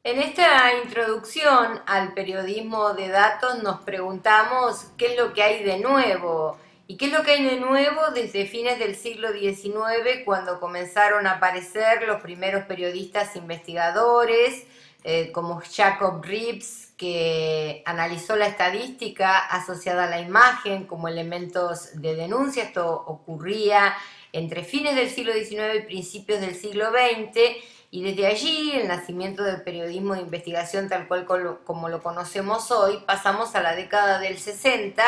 En esta introducción al periodismo de datos nos preguntamos qué es lo que hay de nuevo. ¿Y qué es lo que hay de nuevo desde fines del siglo XIX, cuando comenzaron a aparecer los primeros periodistas investigadores, como Jacob Rips, que analizó la estadística asociada a la imagen como elementos de denuncia? Esto ocurría entre fines del siglo XIX y principios del siglo XX. Y desde allí, el nacimiento del periodismo de investigación tal cual como lo conocemos hoy, pasamos a la década del 60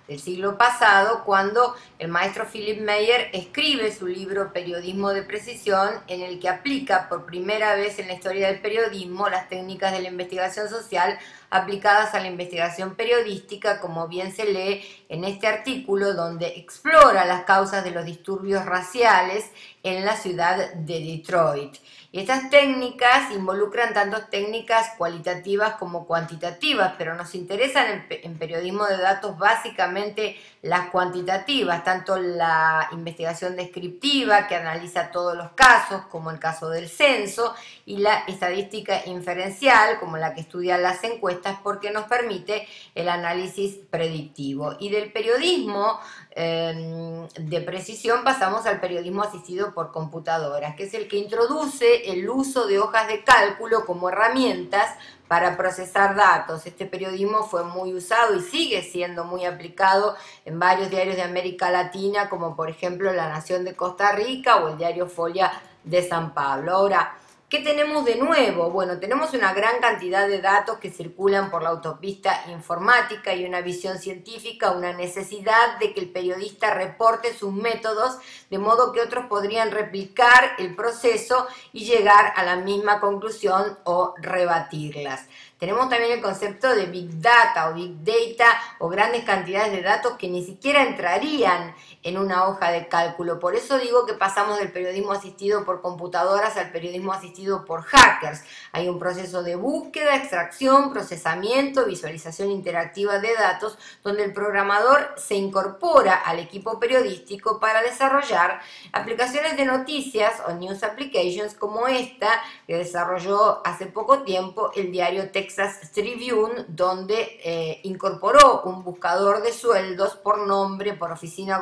del siglo pasado, cuando el maestro Philip Meyer escribe su libro Periodismo de Precisión, en el que aplica por primera vez en la historia del periodismo las técnicas de la investigación social aplicadas a la investigación periodística, como bien se lee en este artículo, donde explora las causas de los disturbios raciales en la ciudad de Detroit. Y estas técnicas involucran tanto técnicas cualitativas como cuantitativas, pero nos interesan en periodismo de datos básicamente las cuantitativas, tanto la investigación descriptiva, que analiza todos los casos, como el caso del censo, y la estadística inferencial, como la que estudia las encuestas, porque nos permite el análisis predictivo. Y del periodismo de precisión pasamos al periodismo asistido por computadoras, que es el que introduce el uso de hojas de cálculo como herramientas para procesar datos. Este periodismo fue muy usado y sigue siendo muy aplicado en varios diarios de América Latina, como por ejemplo La Nación de Costa Rica o el diario Folia de San Pablo. Ahora, ¿qué tenemos de nuevo? Bueno, tenemos una gran cantidad de datos que circulan por la autopista informática y una visión científica, una necesidad de que el periodista reporte sus métodos, de modo que otros podrían replicar el proceso y llegar a la misma conclusión o rebatirlas. Tenemos también el concepto de Big Data o Big Data, o grandes cantidades de datos que ni siquiera entrarían en una hoja de cálculo. Por eso digo que pasamos del periodismo asistido por computadoras al periodismo asistido por hackers. Hay un proceso de búsqueda, extracción, procesamiento, visualización interactiva de datos, donde el programador se incorpora al equipo periodístico para desarrollar aplicaciones de noticias o news applications, como esta que desarrolló hace poco tiempo el diario Texas Tribune, donde incorporó un buscador de sueldos por nombre, por oficina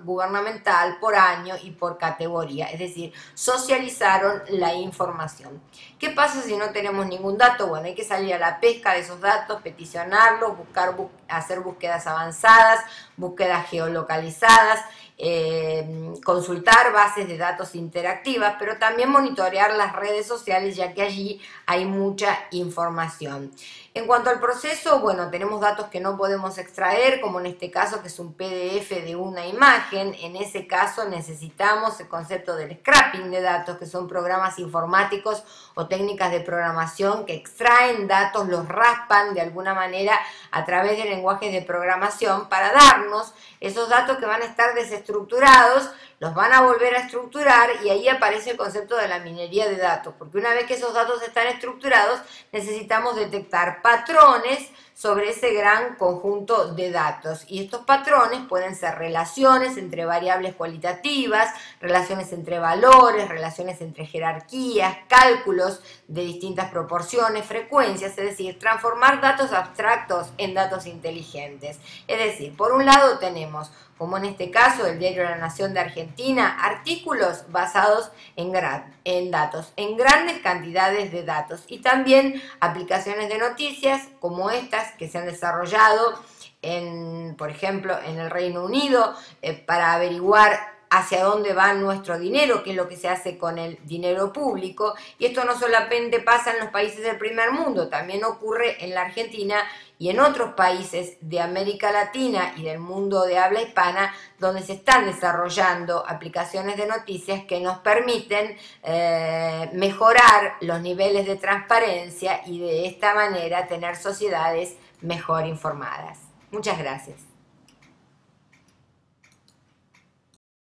gubernamental, por año y por categoría. Es decir, socializaron la información. ¿Qué pasa si no tenemos ningún dato? Bueno, hay que salir a la pesca de esos datos, peticionarlos, hacer búsquedas avanzadas, búsquedas geolocalizadas, consultar bases de datos interactivas, pero también monitorear las redes sociales, ya que allí hay mucha información. En cuanto al proceso, bueno, tenemos datos que no podemos extraer, como en este caso, que es un PDF de una imagen. En ese caso necesitamos el concepto del scrapping de datos, que son programas informáticos o técnicas de programación que extraen datos, los raspan de alguna manera a través de lenguajes de programación para darnos esos datos que van a estar desestructurados, los van a volver a estructurar, y ahí aparece el concepto de la minería de datos, porque una vez que esos datos están estructurados, necesitamos detectar patrones sobre ese gran conjunto de datos, y estos patrones pueden ser relaciones entre variables cualitativas, relaciones entre valores, relaciones entre jerarquías, cálculos de distintas proporciones, frecuencias, es decir, transformar datos abstractos en datos inteligentes. Es decir, por un lado tenemos, como en este caso el diario La Nación de Argentina, artículos basados en datos, en grandes cantidades de datos, y también aplicaciones de noticias como estas que se han desarrollado por ejemplo, en el Reino Unido, para averiguar hacia dónde va nuestro dinero, qué es lo que se hace con el dinero público. Y esto no solamente pasa en los países del primer mundo, también ocurre en la Argentina y en otros países de América Latina y del mundo de habla hispana, donde se están desarrollando aplicaciones de noticias que nos permiten mejorar los niveles de transparencia y de esta manera tener sociedades mejor informadas. Muchas gracias.